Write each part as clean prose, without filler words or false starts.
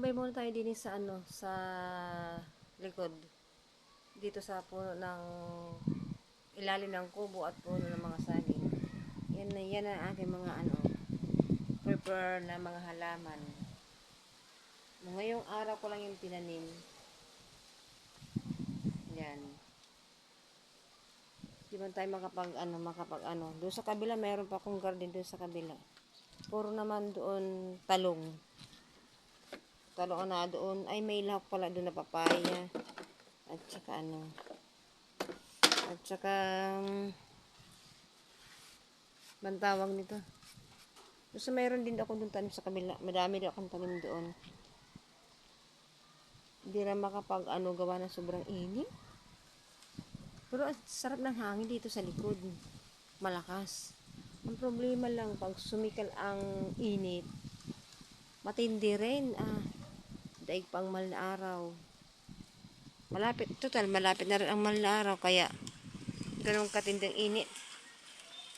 Tumambay muna tayo din sa sa likod. Dito sa puno ng ilalim ng kubo at puno ng mga saging. Yan ang aking mga prepare na mga halaman. Ngayong araw ko lang yung tinanim. Yan. Di man tayo makapag doon sa kabila mayroon pa akong garden doon sa kabila. Puro naman doon talong. Talong na doon ay may lahok pala doon na papaya. At saka bantawag nito. Basta mayroon din ako doon tanim sa kabila. Madami din akong tanim doon. Hindi na gawa ng sobrang init. Pero sarap ng hangin dito sa likod. Malakas. Ang problema lang pag sumikal ang init, matindi rin. Daig pang mahal na araw. Malapit na rin ang mahal na araw. Kaya, ganun katinding init.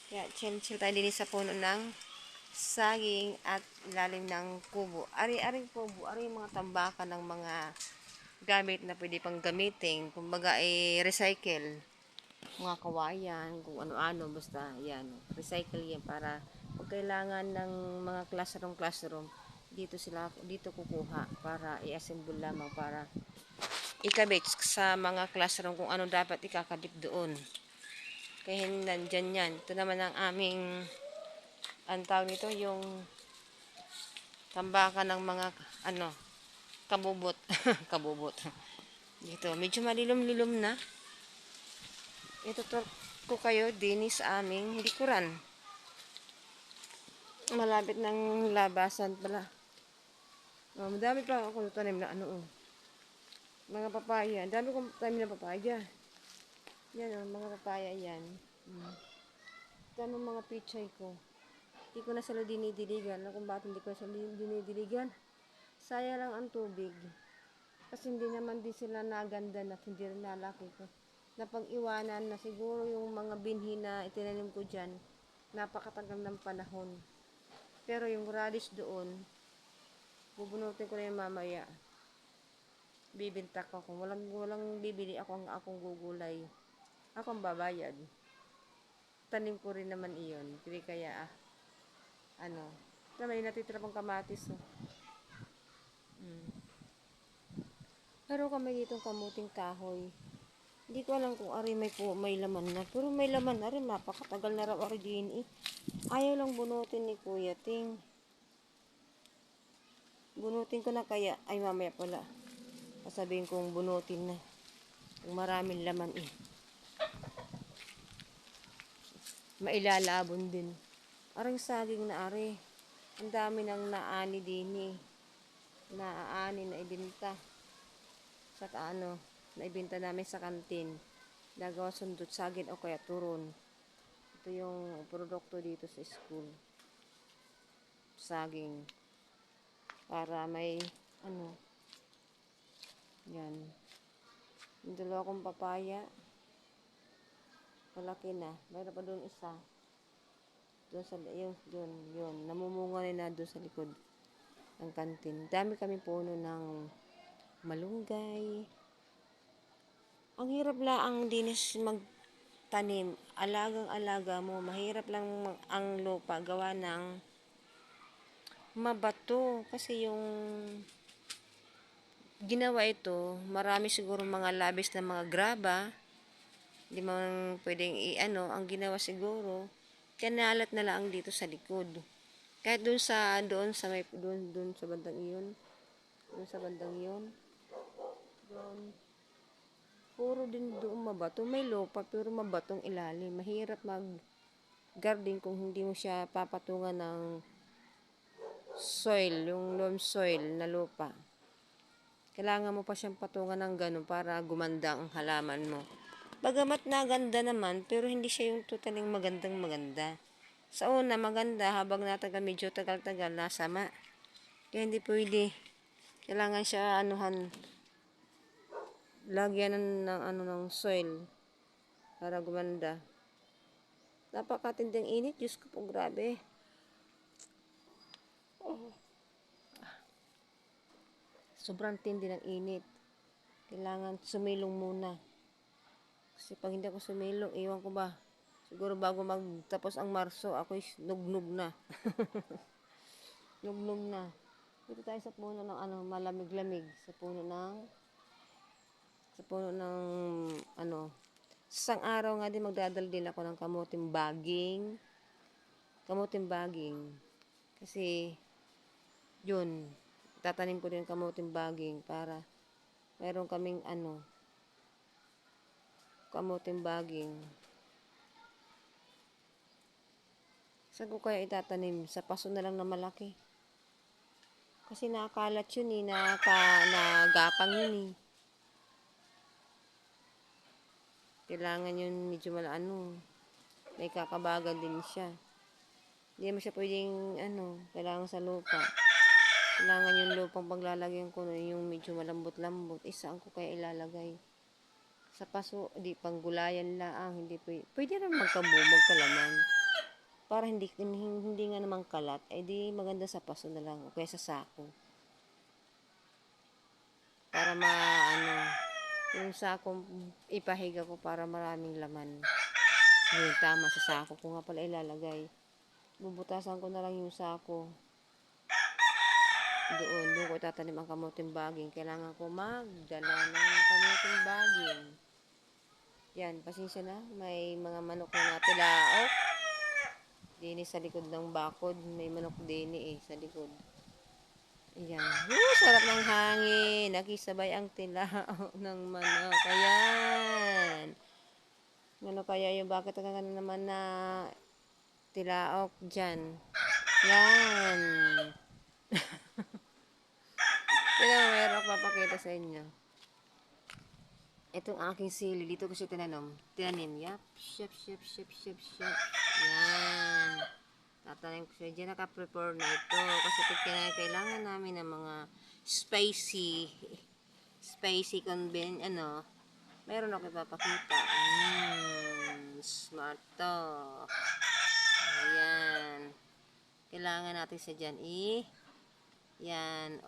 Kaya, chill tayo din sa puno ng saging at ilalim ng kubo. Ari-aring kubo, ari yung mga tambakan ng mga gamit na pwede pang gamitin. Kumbaga, recycle. Mga kawayan, kung ano-ano, basta yan. Recycle yan para pag kailangan ng mga classroom, dito kukuha para i-assemble lamang para ikabit sa mga classroom kung ano dapat ikakabit doon. Kaya nandyan yan. Ito naman ang aming ang tawag nito, yung tambakan ng mga kabubot. Kabubot. Dito, medyo malilom-lilom na. Itutur ko kayo din sa aming likuran. Malapit ng labasan pala. Madami pa ako tanim na mga papaya. Ang dami kong tanim na papaya. Yan mga papaya yan. Ito mga pichay ko. Hindi ko na sila dinidiligan. Kung bakit hindi ko na sila dinidiligan. Sayang lang ang tubig. Kasi hindi naman din sila naganda na hindi rin nalaki ko. Napag-iwanan na siguro yung mga binhi na itinanim ko dyan, napakatagal ng panahon. Pero yung radish doon, bubunutin ko na yung mamaya. Bibinta ko. Kung walang bibili ako ang akong gugulay. Ako ang babayad. Tanim ko rin naman iyon. Hindi kaya may natitira pang kamatis. Pero kami ditong kamuting kahoy. Hindi ko alam kung ari may laman na. Pero may laman na rin. Napakatagal na raw ari din Ayaw lang bunutin ni Kuya Ting. Bunutin ko na kaya. Ay mamaya pala. Sasabihin kong bunutin na. Kung maraming laman Mailalabon din. Arang saging na ari. Ang dami nang naani din Naaani na ibinta. Saka naibenta namin sa kantin. Nagawa sundot saging o kaya turon. Ito yung produkto dito sa school. Saging. Para may yan. Yung dalawa kong papaya. Malaki na. Mayroon pa doon isa. Doon sa yun. Namumunga na doon sa likod ng kantin. Dami kami puno ng malunggay. Ang hirap lang dinis magtanim. Alagang-alaga mo. Mahirap lang ang lupa gawa ng mabato. Kasi yung ginawa ito, marami siguro mga labis na mga graba. Hindi man pwedeng ang ginawa siguro, kanalat na lang dito sa likod. Kahit doon sa bandang iyon. Doon sa bandang iyon. Doon. Puro din doon mabato. May lupa pero mabatong ilalim. Mahirap mag-garden kung hindi mo siya papatungan ng soil, yung loam soil na lupa. Kailangan mo pa siyang patungan ng ganun para gumanda ang halaman mo. Bagamat naganda naman, pero hindi siya yung totaling maganda. Sa una, maganda, habang medyo tagal-tagal, nasama. Kaya hindi pwede. Kailangan siya, lagyan ng soil para gumanda. Napakatinding init, Diyos ko po, grabe. Sobrang tindi ng init. Kailangan sumilong muna. Kasi pag hindi ako sumilong, iwan ko ba, siguro bago magtapos ang Marso, ako'y nugnog na. Nugnog na. Dito tayo sa puno ng malamig-lamig. Sa puno ng isang araw nga din magdadaldil ako ng kamuting baging. Kasi, yun, tatanim ko din kamuting baging para meron kaming kamuting baging. Saan ko kaya itatanim? Sa paso na lang na malaki. Kasi nakakalat yun nagapang yun eh. Kailangan yun medyo may kakabagan din siya. Hindi mo siya pwedeng kailangan sa lupa. Kailangan yung lupang paglalagyan ko yung medyo malambot-lambot. Saan ko kaya ilalagay? Sa paso, di panggulayan laang, hindi pwede rin magkalaman. Para hindi nga naman kalat, di maganda sa paso na lang o kaya sa sako. Para yung sako ipahiga ko para maraming laman. Yun, tama, sa sako ko nga pala ilalagay. Bubutasan ko na lang yung sako. Doon ko itatanim ang kamuting baging. Kailangan ko magdala ng kamuting baging. Yan, pasensya na. May mga manok na tilaok. Dini sa likod ng bakod. May manok dini sa likod. Ayan. Sarap ng hangin. Nakisabay ang tilaok ng manok. Ayan. Ano kaya yung bakit ka naman na tilaok dyan? Yan. Meron ako papakita sa inyo. Itong aking sili, dito ko siya tinanim. Yap, shep. Yan. Tatanim ko siya. Diyan naka-prepare na ito. Kasi kailangan namin ng mga spicy meron ako ipapakita. Smart to. Ayan. Kailangan natin siya dyan yan.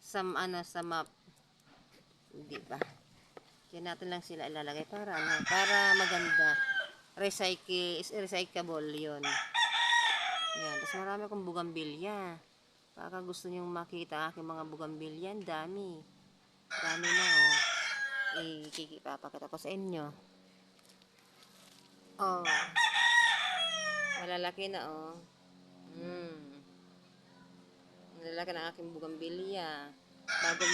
Sa map. Hindi ba? Diyan natin lang sila ilalagay para maganda. Recyclable yun. Yan. Tapos marami akong bugambilya. Baka gusto nyong makita aking mga bugambilya. Dami na ikikipapakita ko sa inyo. Malalaki na malalaki na aking bugambilya. Bago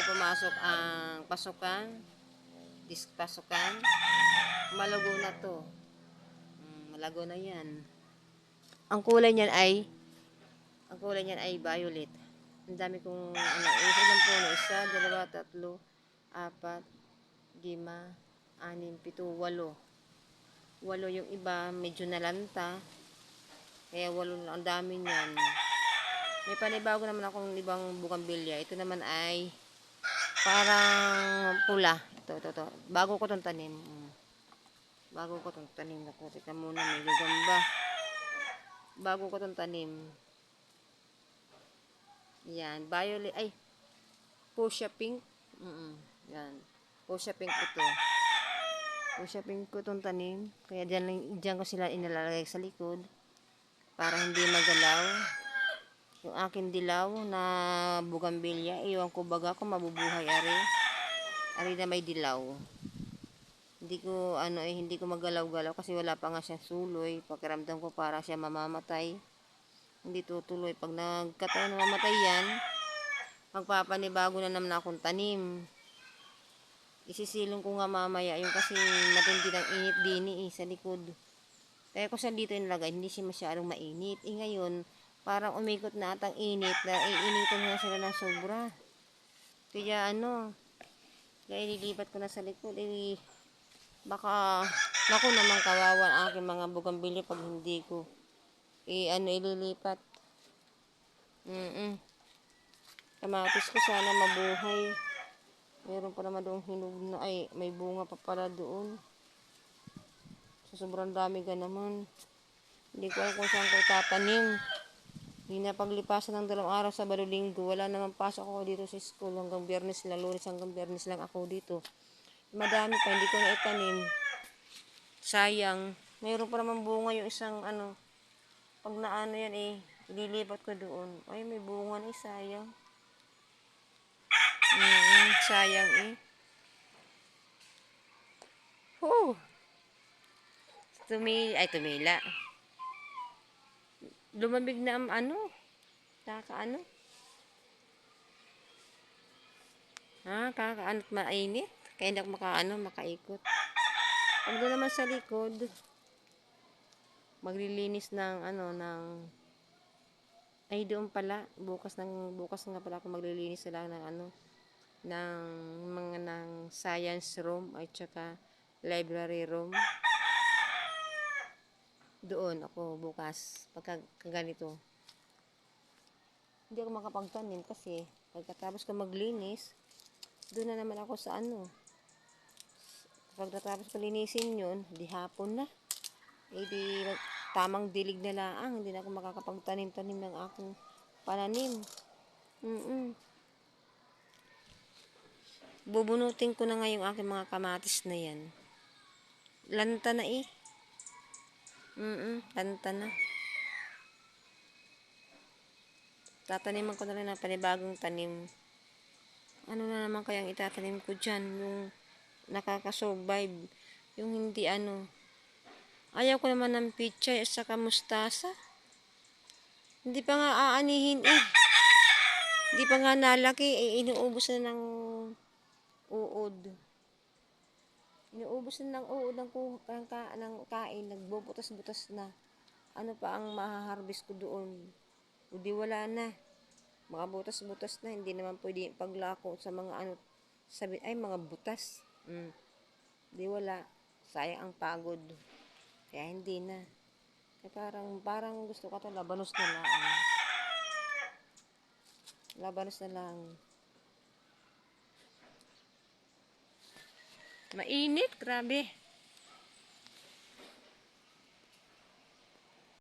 pumasok ang pasukan, malago na to. Malago na yan. Ang kulay niyan ay violet. Ang dami kong ilang puno, 1, 2, 3, 4, 5, 6, 7, 8. 8 yung iba, medyo nalanta. Kaya 8 lang, ang dami niyan. May panibago naman akong ibang bugambilya. Ito naman ay parang pula. Ito. Bago ko itong tanim. Ako, tika muna, may gagamba. Bago ko itong tanim. Yan, violet. Ay, fuchsia pink. Yan, fuchsia pink ito. Fuchsia pink ko itong tanim. Kaya dyan ko sila inalalagay sa likod. Para hindi magalaw. Yung akin dilaw na bugambilya, iwan ko baga kung mabubuhay ari na may dilaw. Hindi ko magalaw-galaw kasi wala pa nga siyang suloy. Pakiramdam ko para siya mamamatay. Hindi tutuloy. Pag nagkataon na mamatay yan, magpapanibago na naman akong tanim. Isisilong ko nga mamaya yung kasi matindi ng init din sa likod. Kaya ko siya dito nilagay, hindi siya masyadong mainit. Ngayon, parang umikot na atang init na iinitan nga sila ng sobra. Kaya ililipat ko na sa likod. Baka naku naman kawawa ang aking mga bugambilya pag hindi ko ililipat. Kamatis ko sana mabuhay. Meron pa naman doong hinog na may bunga pa pala doon. So, sobrang dami ka naman. Hindi ko alam kung saan ko tatanim. Hindi na paglipasan ng 2 araw sa Linggo, wala naman pasok ako dito sa school hanggang Biyernes lang, Lunes hanggang Biyernes lang ako dito. Madami pa, hindi ko na itanim. Sayang. Mayroon pa naman bunga yung isang pag naano yan ililipat ko doon. Ay, may bunga na sayang. Sayang Huh! Tumila. Lumamig na ang kakaano. Kakaanot mainit. Kaya hindi ako makaikot. Pag doon naman sa likod, maglilinis ay doon pala, bukas nga pala ako maglilinis sila ng science room at saka library room. Doon ako bukas, pagka ganito. Hindi ako makapagtanim kasi pagkatapos ko maglinis, doon na naman ako sa pagkatapos ko linisin yun, di hapon na. Di tamang dilig na laang, hindi na ako makakapagtanim-tanim ng aking pananim. Bubunutin ko na nga yung aking mga kamatis na yan. Lanta na lanta na. Tataniman ko na rin ng panibagong tanim. Ano na naman kayang itatanim ko dyan? Yung nakakasurvive. Yung hindi Ayaw ko naman ng pichay at saka mustasa. Hindi pa nga aanihin Hindi pa nga nalaki inuubos na ng uod. Inuubos na ng uod ng kain. Nagbubutas-butas na. Ano pa ang mahaharvest ko doon? O di wala na. Mga butas-butas na. Hindi naman pwede paglako sa mga mga butas. Di wala. Sayang ang pagod. Kaya hindi na. Kaya parang gusto ko ito labanos na lang. Labanos na lang. Mainit, grabe.